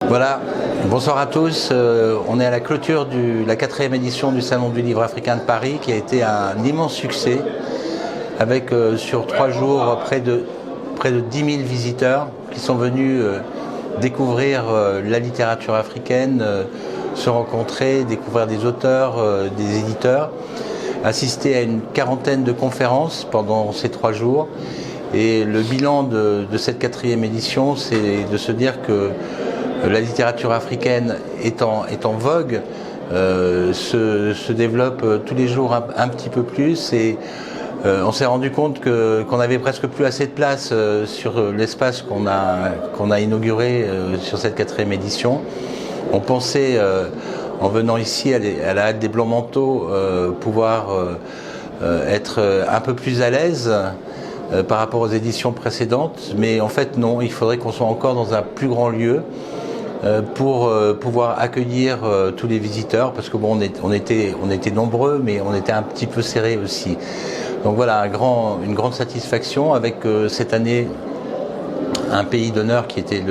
Voilà, bonsoir à tous. On est à la clôture de la 4e édition du Salon du Livre africain de Paris, qui a été un immense succès, avec sur 3 jours près de 10 000 visiteurs qui sont venus découvrir la littérature africaine, se rencontrer, découvrir des auteurs, des éditeurs, assister à une quarantaine de conférences pendant ces 3 jours. Et le bilan de cette 4e édition, c'est de se dire que la littérature africaine est en vogue, se développe tous les jours un petit peu plus, et on s'est rendu compte qu'on n'avait presque plus assez de place sur l'espace qu'on a inauguré sur cette 4e édition. On pensait, en venant ici à la Halle des Blancs-Manteaux, pouvoir être un peu plus à l'aise par rapport aux éditions précédentes, mais en fait non, il faudrait qu'on soit encore dans un plus grand lieu pour pouvoir accueillir tous les visiteurs, parce que bon, on était nombreux, mais on était un petit peu serrés aussi. Donc voilà, une grande satisfaction avec cette année un pays d'honneur qui était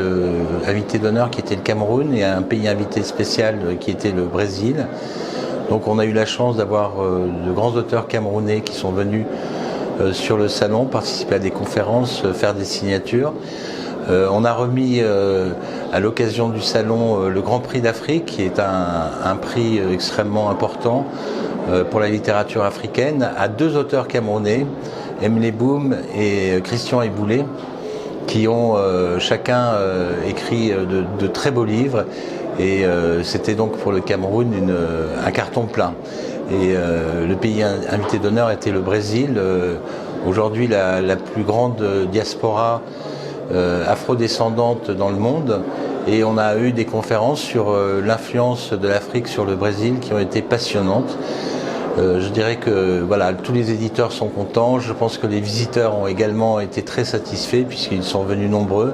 invité d'honneur qui était le Cameroun, et un pays invité spécial qui était le Brésil. Donc on a eu la chance d'avoir de grands auteurs camerounais qui sont venus sur le salon, participer à des conférences, faire des signatures. On a remis à l'occasion du salon le Grand Prix d'Afrique, qui est un prix extrêmement important pour la littérature africaine, à 2 auteurs camerounais, Emile Boum et Christian Eboulé, qui ont chacun écrit de très beaux livres. Et c'était donc pour le Cameroun un carton plein. Et le pays invité d'honneur était le Brésil, aujourd'hui la plus grande diaspora afrodescendante dans le monde, et on a eu des conférences sur l'influence de l'Afrique sur le Brésil qui ont été passionnantes. Je dirais que voilà, tous les éditeurs sont contents. Je pense que les visiteurs ont également été très satisfaits puisqu'ils sont venus nombreux,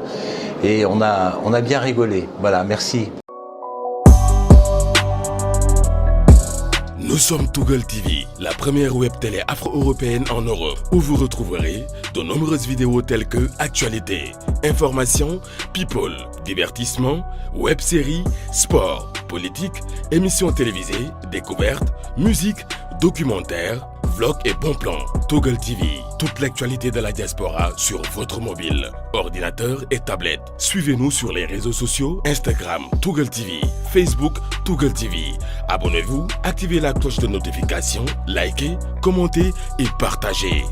et on a bien rigolé. Voilà, merci. Nous sommes Tougal TV, la première web télé afro-européenne en Europe, où vous retrouverez de nombreuses vidéos telles que actualité, information, people, divertissement, web-séries, sport, politique, émissions télévisées, découvertes, musique, documentaires, vlogs et bons plans. Tougal TV, toute l'actualité de la diaspora sur votre mobile, ordinateur et tablette. Suivez-nous sur les réseaux sociaux, Instagram, Tougal TV, Facebook, Tougal TV. Abonnez-vous, activez la cloche de notification, likez, commentez et partagez.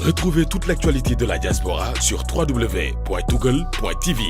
Retrouvez toute l'actualité de la diaspora sur www.tougal.tv.